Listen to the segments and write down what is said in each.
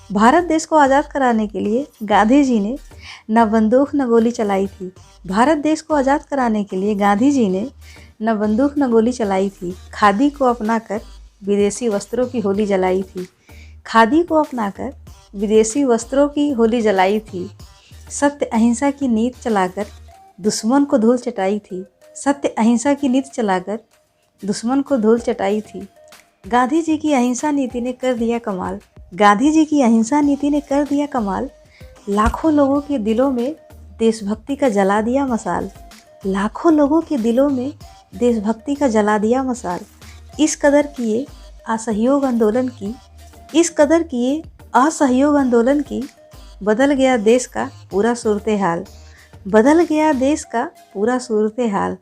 भारत देश को आज़ाद कराने के लिए गांधी जी ने न बंदूक न गोली चलाई थी। भारत देश को आज़ाद कराने के लिए गांधी जी ने न बंदूक न गोली चलाई थी। खादी को अपनाकर विदेशी वस्त्रों की होली जलाई थी। खादी को अपनाकर विदेशी वस्त्रों की होली जलाई थी। सत्य अहिंसा की नीति चलाकर दुश्मन को धूल चटाई थी। सत्य अहिंसा की नीति चलाकर दुश्मन को धूल चटाई थी। गांधी जी की अहिंसा नीति ने कर दिया कमाल। गांधी जी की अहिंसा नीति ने कर दिया कमाल। लाखों लोगों के दिलों में देशभक्ति का जला दिया मसाल। लाखों लोगों के दिलों में देशभक्ति का जला दिया मसाल। इस कदर किए असहयोग आंदोलन की, इस कदर किए असहयोग आंदोलन की, बदल गया देश का पूरा सूरत हाल। बदल गया देश का पूरा सूरत हाल।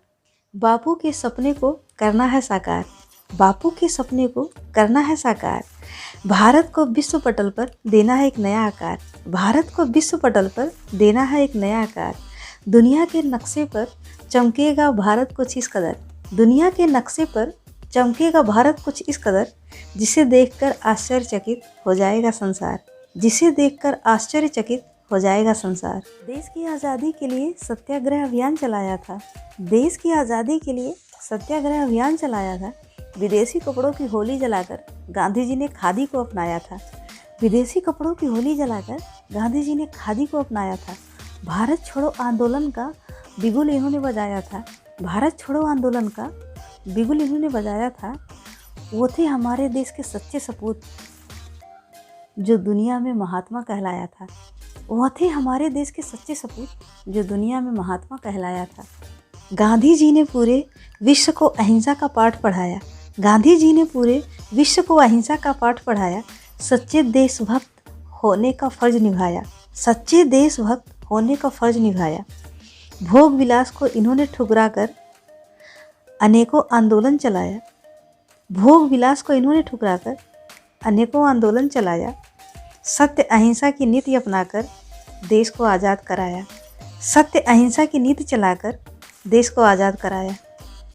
बापू के सपने को करना है साकार। बापू के सपने को करना है साकार। भारत को विश्व पटल पर देना है एक नया आकार। भारत को विश्व पटल पर देना है एक नया आकार। दुनिया के नक्शे पर चमकेगा भारत कुछ इस कदर। दुनिया के नक्शे पर चमकेगा भारत कुछ इस कदर, जिसे देखकर आश्चर्यचकित हो जाएगा संसार। जिसे देखकर आश्चर्यचकित हो जाएगा संसार। देश की आज़ादी के लिए सत्याग्रह अभियान चलाया था। देश की आज़ादी के लिए सत्याग्रह अभियान चलाया था। विदेशी कपड़ों की होली जलाकर गांधी जी ने खादी को अपनाया था। विदेशी कपड़ों की होली जलाकर गांधी जी ने खादी को अपनाया था। भारत छोड़ो आंदोलन का बिगुल इन्होंने बजाया था। भारत छोड़ो आंदोलन का बिगुल इन्होंने बजाया था। वो थे हमारे देश के सच्चे सपूत, जो दुनिया में महात्मा कहलाया था। वह थे हमारे देश के सच्चे सपूत, जो दुनिया में महात्मा कहलाया था। गांधी जी ने पूरे विश्व को अहिंसा का पाठ पढ़ाया। गांधी जी ने पूरे विश्व को अहिंसा का पाठ पढ़ाया। सच्चे देशभक्त होने का फर्ज निभाया। सच्चे देशभक्त होने का फर्ज निभाया। भोग विलास को इन्होंने ठुकरा कर अनेकों आंदोलन चलाया। भोग विलास को इन्होंने ठुकरा कर अनेकों आंदोलन चलाया। सत्य अहिंसा की नीति अपनाकर देश को आज़ाद कराया। सत्य अहिंसा की नीति चलाकर देश को आज़ाद कराया।